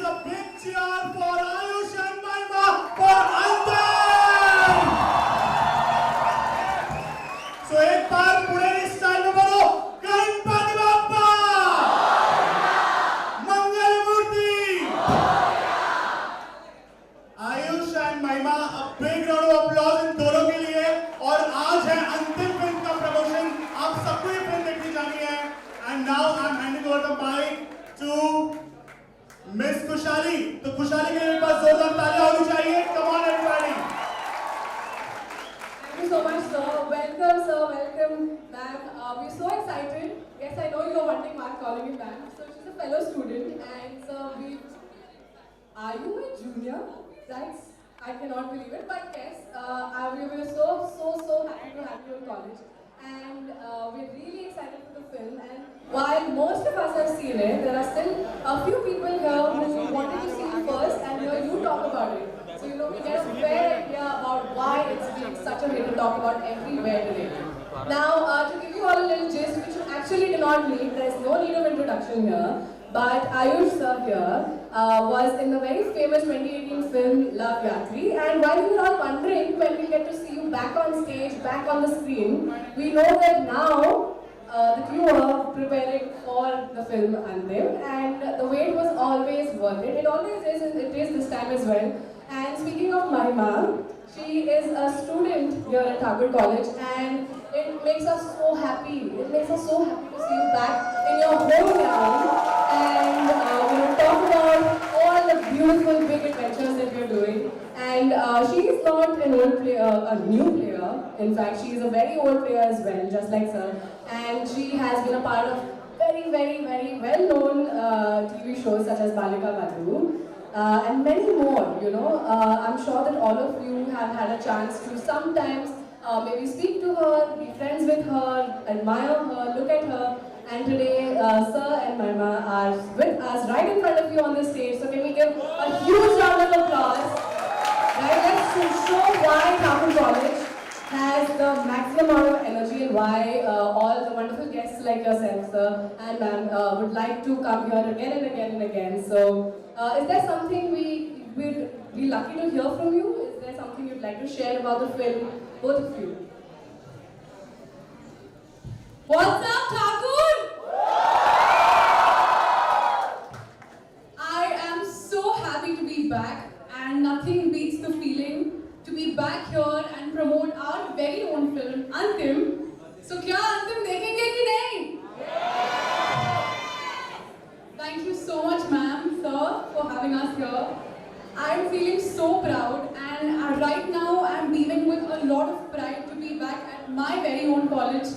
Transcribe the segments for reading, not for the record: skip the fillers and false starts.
a big cheer for Ayush and Maima for Anthem! So एक बार पूरे style में बोलो गणपति बाप्पा! मंगल मूर्ति! आयुष एंड महिमा, a big round of applause इन दोनों के लिए। और आज है अंतिम फिल्म का प्रमोशन, आप सबको ये फिल्म देखनी जानी है। And now I'm handing over the mic to Miss खुशहाली। तो खुशहाली के लिए एक बार जोरदार तालियां होनी चाहिए। Come on everybody! Thank you so much, sir. Welcome, sir. Welcome, ma'am. We're so excited. Yes, I know you're wanting Mark calling you ma'am. So she's a fellow student, and sir, are you a junior? Right? I cannot believe it, but yes, we were so happy to have you in college, and we're really excited for the film. And while most of us have seen it, there are still a few people here who wanted to see it first, and hear you talk about it. So we get a fair idea about why it's been such a hit to talk about everywhere today. Now, to give you all a little gist, which you actually did not need, there's no need of introduction here. But Ayush sir here was in the very famous 2018 film Love Yatri, and while you were all wondering when we get to see you back on stage, back on the screen, we know that now that you are preparing for the film Anthem, and the wait was always worth it. It always is, and it is this time as well. And speaking of Mahima, she is a student here at Thakur College, and it makes us so happy. It makes us so happy to see you back in your hometown, and talk about all the beautiful big adventures that you're doing. And she is not an old player, a new player. In fact, she is a very old player as well, just like sir. And she has been a part of very well-known TV shows such as Balika Badhu. And many more, I'm sure that all of you have had a chance to sometimes maybe speak to her, be friends with her, admire her, look at her. And today, Sir and Mahima are with us right in front of you on the stage. So can we give a huge round of applause? Right, let's show why Thakur College has the maximum amount of energy, and why all the wonderful guests like yourself, sir and ma'am, would like to come here again and again and again. So, is there something we'd be lucky to hear from you? Is there something you'd like to share about the film, both of you? What's up, Thakur? I am so happy to be back, and nothing beats the feeling to be back here and promote our very own film, Anthem. So, kya Anthem dekhenge ki nahi? Thank you so much, ma'am, sir, for having us here. I'm feeling so proud, and right now I'm beaming with a lot of pride to be back at my very own college.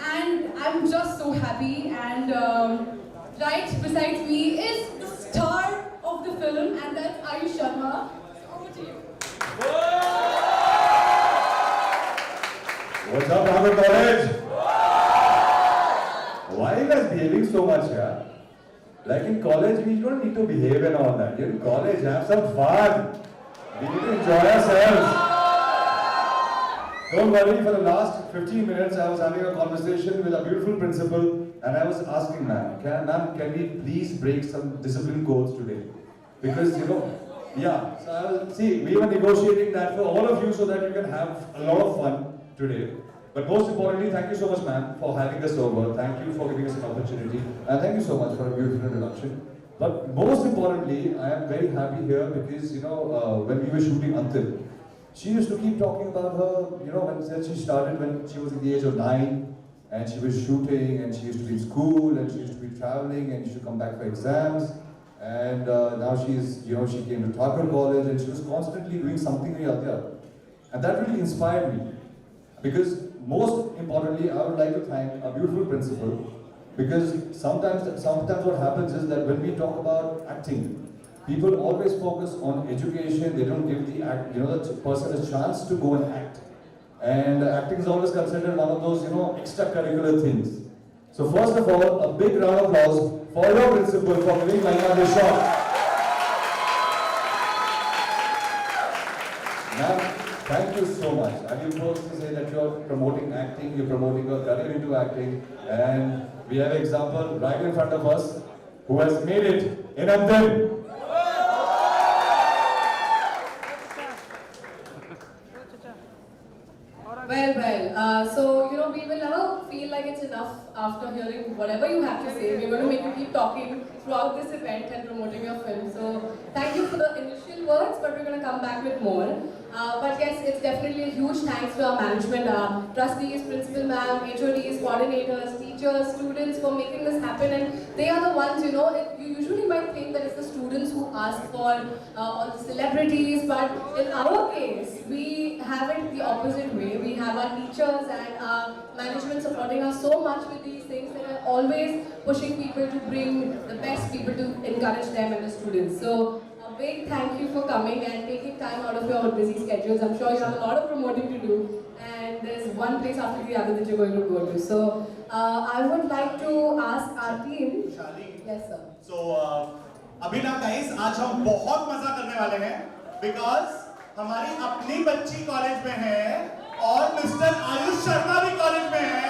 And I'm just so happy, and right beside me is the star of the film, and that's Ayush Sharma. So over to you. What's up, Thakur College? Why are you guys behaving so much here? Like in college, we don't need to behave and all that. You're in college, have some fun. We need to enjoy ourselves. Don't worry, for the last 15 minutes, I was having a conversation with a beautiful principal, and I was asking ma'am, can we please break some discipline codes today? Because, yeah, so see, we were negotiating that for all of you so that you can have a lot of fun today. But most importantly, thank you so much, ma'am, for having us over. Thank you for giving us an opportunity. And thank you so much for a beautiful introduction. But most importantly, I am very happy here because, when we were shooting Anthem, she used to keep talking about her, when she started when she was at the age of 9, and she was shooting, and she used to be in school, and she used to be traveling, and she used to come back for exams. And now she's, she came to Thakur College, and she was constantly doing something or the other. And that really inspired me. Because most importantly, I would like to thank our beautiful principal, because sometimes what happens is that when we talk about acting, people always focus on education. They don't give the person a chance to go and act. And acting is always considered one of those, extracurricular things. So first of all, a big round of applause for your principal for giving Mahima this shot. Ma'am, thank you so much. And you supposed to say that you're promoting acting, you're promoting your career into acting, and we have an example right in front of us who has made it in Anthem. after hearing whatever you have to say. We're going to make you keep talking throughout this event and promoting your film. So thank you for the initial words, but we're going to come back with more. But yes, it's definitely a huge thanks to our management, our trustees, principal ma'am, HODs, coordinators, teachers, students for making this happen. And they are the ones, you know, you usually might think that it's the students who ask for all the celebrities, but in our case, we have it the opposite way. We have our teachers and our management supporting us so much with these things that are always pushing people to bring the best people to encourage them and the students. So a big thank you for coming and taking time out of your busy schedules. I'm sure you have a lot of promoting to do, and there's one place after the other that you're going to go to. So I would like to ask our team. Shali. Yes, sir. So अभी ना guys, आज हम बहुत मजा करने वाले हैं because हमारी अपनी बच्ची कॉलेज में है और मिस्टर आयुष शर्मा भी कॉलेज में है,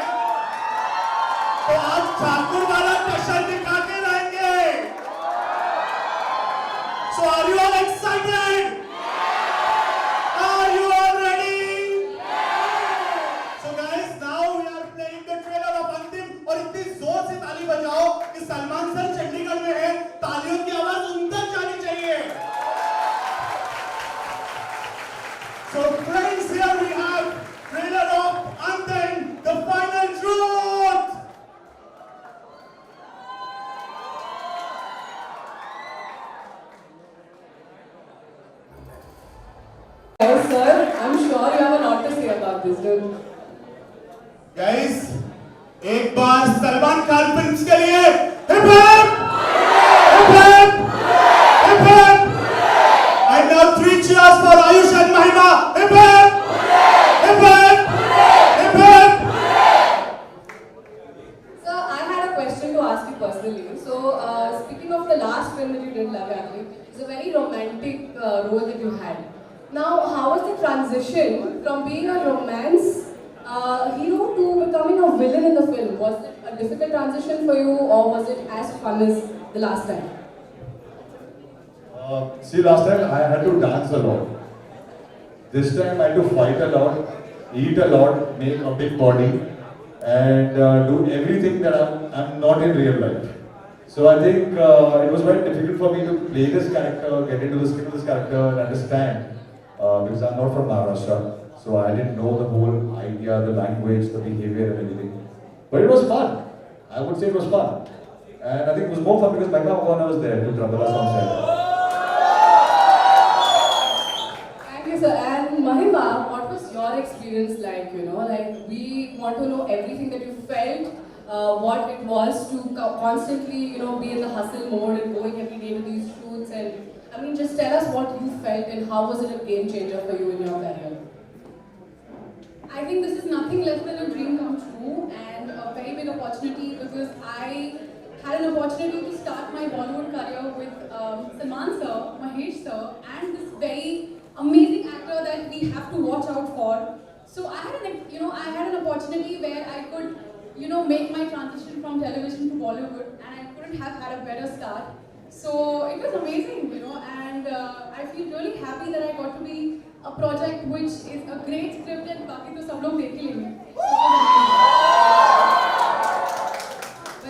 तो आज ठाकुर वाला टशन दिखा के रहेंगे. So are you all excited? Are you all ready? So guys, now we are playing the trailer of अंतिम, और इतनी जोर से ताली बजाओ कि सलमान सर चंडीगढ़ में है, तालियों की आवाज उन तक जानी चाहिए. So friends, here we have trailer of Anthem, the final truth. Yes, sir. I'm sure you have a lot to say about this, don't you? Guys, एक बार सलमान खान फिल्म्स के लिए hip hip hip hip hip hip. And now 3 cheers for Ayush and Mahima. Hip hip hip hip hip hip. Sir, I had a question to ask you personally. So, speaking of the last film that you did, Love Actually, it's a very romantic role that you had. Now, how was the transition from being a romance hero to becoming a villain in the film? Was it a difficult transition for you, or was it as fun as the last time? See, last time I had to dance a lot. This time I had to fight a lot, eat a lot, make a big body, and do everything that I'm not in real life. So I think it was very difficult for me to play this character, get into the skin of this character, and understand because I'm not from Maharashtra. So I didn't know the whole idea, the language, the behavior, and everything. But it was fun. I would say it was fun, and I think it was more fun because Mahima Agrawal was there to trouble us on set. Sir, and Mahima, what was your experience like? You know, like we want to know everything that you felt, what it was to constantly, you know, be in the hustle mode and going every day to these shoots. And I mean, just tell us what you felt and how was it a game changer for you in your career? I think this is nothing less than a dream come true and a very big opportunity because I had an opportunity to start my Bollywood career with Salman sir, Mahesh sir, and this very amazing actor that we have to watch out for. So I had an opportunity where I could, make my transition from television to Bollywood, and I couldn't have had a better start. So it was amazing, and I feel really happy that I got to be a project which is a great script and बाकी तो सब लोग देख ही लेंगे.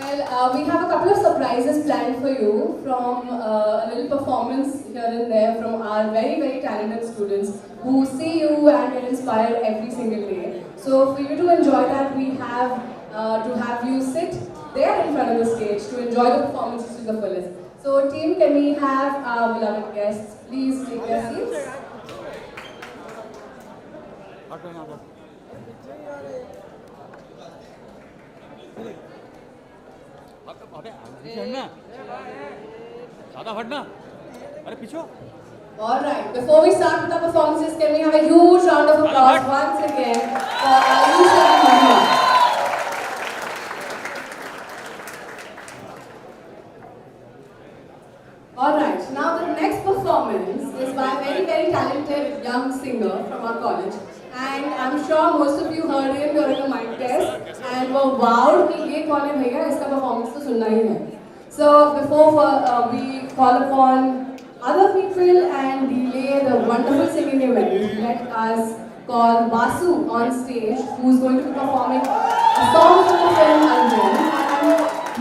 Well, we have a couple of surprises planned for you from a little performance here and there from our very, very talented students who see you and get inspired every single day. So for you to enjoy that, we have to have you sit there in front of the stage to enjoy the performances to the fullest. So team, can we have our beloved guests please take their seats? Alright, before we start with the performances, can we have a huge round of applause once again for Ayush and Mahima. Alright, now the next performance is by a very, very talented young singer from our college. And I'm sure most of you heard him during a mic test and were wowed कि ये कौन है भैया, इसका performance तो सुनना ही है. So before we call upon other people and delay the wonderful singing event, let us called Vasu on stage, who's going to be performing a song from the film Arjun. I'm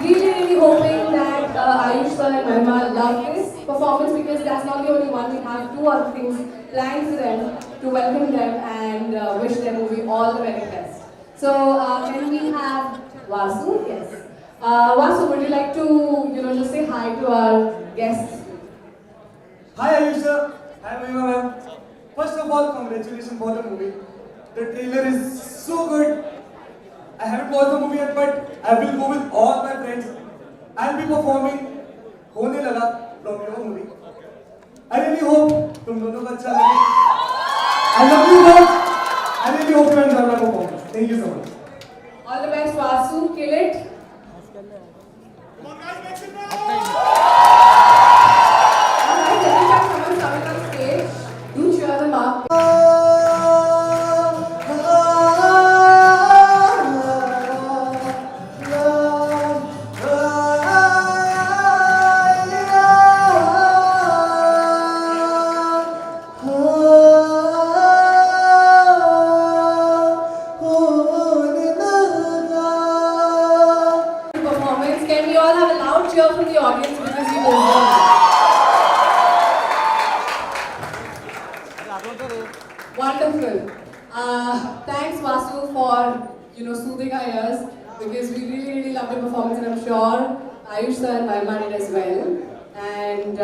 really hoping that Ayush sir and Mahima love this performance, because that's not the only one. We have two other things planned for them to welcome them and wish their movie all the very best. So can we have Vasu? Yes. Vasu, would you like to, just say hi to our guests? Hi Ayush sir, hi Mahima ma'am. First of all, congratulations for the movie. The trailer is so good. I haven't watched the movie yet, but I will go with all my friends. I'll be performing होने लगा from your movie. I really hope तुम दोनों को अच्छा लगे. I love you both. I really hope you enjoy my performance. Thank you so much. All the best, Vasu. Kill it. Come on, guys, make some noise! Alright, every time someone's coming on stage, do cheer them up. Performance. Can we all have a loud cheer from the audience because he deserves it? Wonderful. Thanks Vasu for soothing our ears, because we really loved the performance, and I'm sure Ayush sir and Mahima did as well. And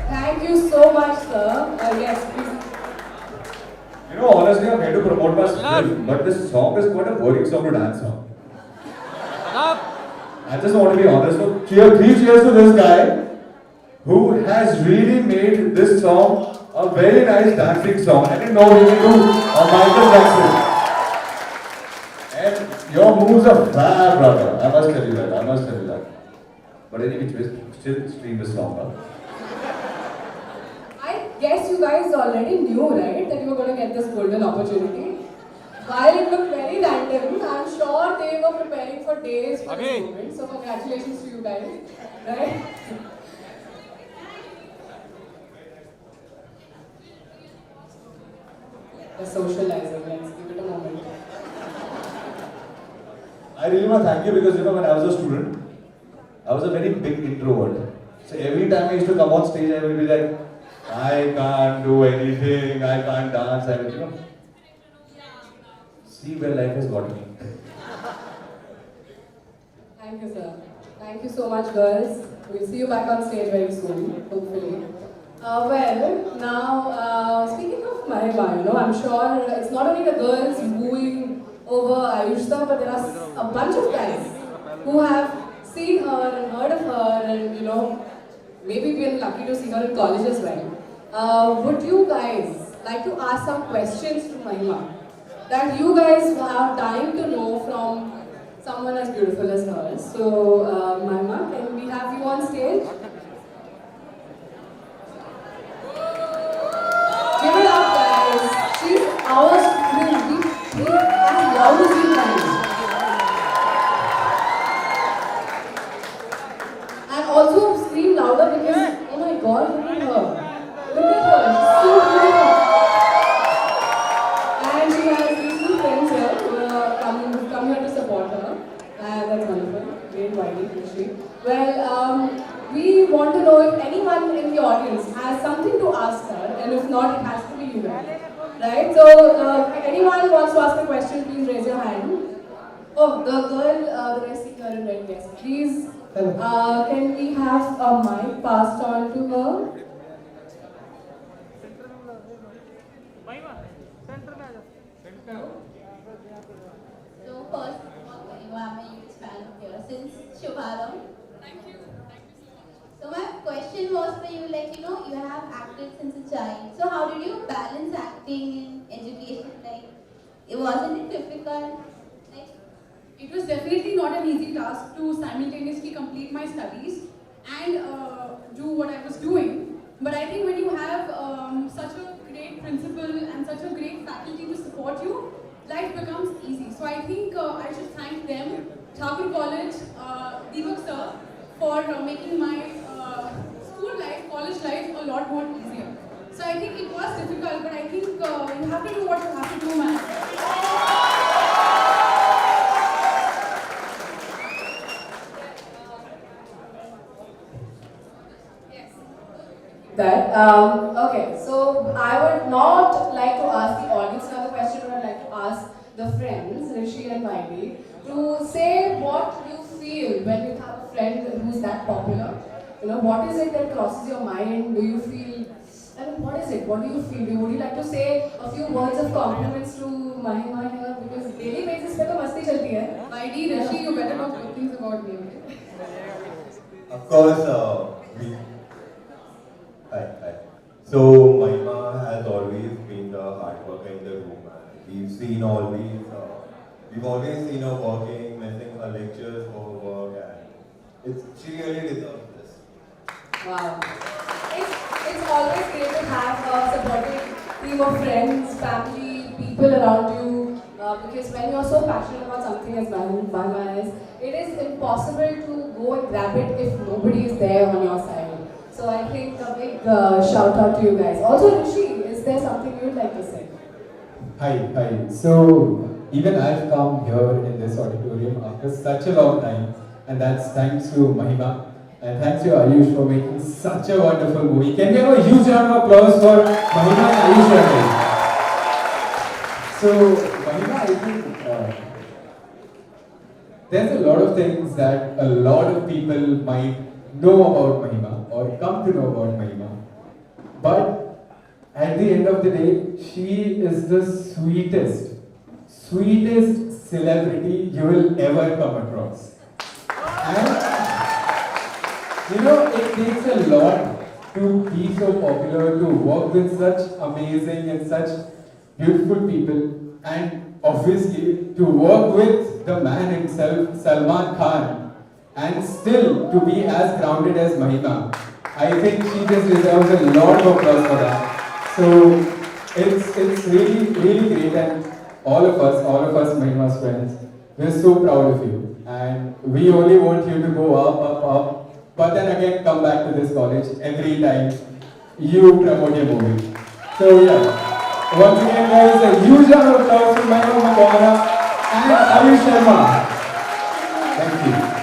thank you so much, sir. Yes, please. Honestly, I'm here to promote my film, but this song is quite a boring song to dance on. I just want to be honest. So, three cheers to this guy who has really made this song a very nice dancing song. I didn't know he would do a Michael Jackson. And your moves are fab, brother. I must tell you that. But anyway, still stream this song, huh? I guess you guys already knew, right, that you were going to get this golden opportunity. While it looked very random, I'm sure they were preparing for days for this moment. So congratulations to you guys, right? The socializing, let's give it a moment. I really want to thank you because when I was a student, I was a very big introvert. So every time I used to come on stage, I would be like, I can't do anything, I can't dance, see where life has got me. Thank you, sir. Thank you so much, girls. We'll see you back on stage very soon, hopefully. Well, now, speaking of Mahima, I'm sure it's not only the girls wooing over Ayushta, but there are a bunch of guys who have seen her and heard of her and, maybe been lucky to see her in college as well. Would you guys like to ask some questions to Mahima that you guys have time to know from someone as beautiful as her? So, Mahima, can we have you on stage? Give it up, guys. She's our student. Be as loud as you can. And also scream louder because, oh my god, look at her. Look at her. She's so beautiful. And she has these two friends here who come here to support her. And that's wonderful. Great Wiley, Rishi. Well, we want to know if anyone in the audience has something to ask her, and if not, it has to be you guys. Right? So, if anyone wants to ask a question, please raise your hand. Oh, the girl that I see here in red, yes. Please, can we have a mic passed on to her? So first, you are my huge fan of yours since Shubharam. Thank you. Thank you so much. So my question was for you, you have acted since a child. So how did you balance acting and education? It wasn't it difficult? It was definitely not an easy task to simultaneously complete my studies and do what I was doing. But I think when you have such a great principal and such a great faculty to support you, life becomes easy. So I think I should thank them, Thakur College, Deepak sir, for making my school life, college life a lot more easier. So I think it was difficult, but I think you have to do what you have to do, man. That. Okay, so I would not like to ask the audience another question, but I'd like to ask the friends, Rishi and Miley, to say what you feel when you have a friend who's that popular. What is it that crosses your mind? Do you feel, what is it? What do you feel? Would you like to say a few words of compliments to Mahima here? Because daily basis pe to masti chalti hai. Miley, Rishi, you better not good things about me, okay? Of course, Hi. So Mahima has always been the hard worker in the room. We've seen we've always seen her working, missing her lectures for her work, and she really deserves this. Wow. It's always great to have a supportive team of friends, family, people around you. Because when you're so passionate about something as Mahima is, it is impossible to go and grab it if nobody is there on your side. So I think a big shout out to you guys. Also, Rishi, is there something you would like to say? Hi. So, even I've come here in this auditorium after such a long time, and that's thanks to Mahima, and thanks to Ayush for making such a wonderful movie. Can we have a huge round of applause for Mahima and Ayush again? So, Mahima, I think there's a lot of things that a lot of people might know about Mahima or come to know about Mahima. But at the end of the day, she is the sweetest celebrity you will ever come across. And it takes a lot to be so popular, to work with such amazing and such beautiful people, and obviously to work with the man himself, Salman Khan, and still to be as grounded as Mahima. I think she just deserves a lot of applause for that. So it's really great, and all of us Mahima's friends, we're so proud of you, and we only want you to go up, but then again come back to this college every time you promote your movie. So yeah, once again guys, a huge round of applause for Mahima Moana and Ayush Sharma. Thank you.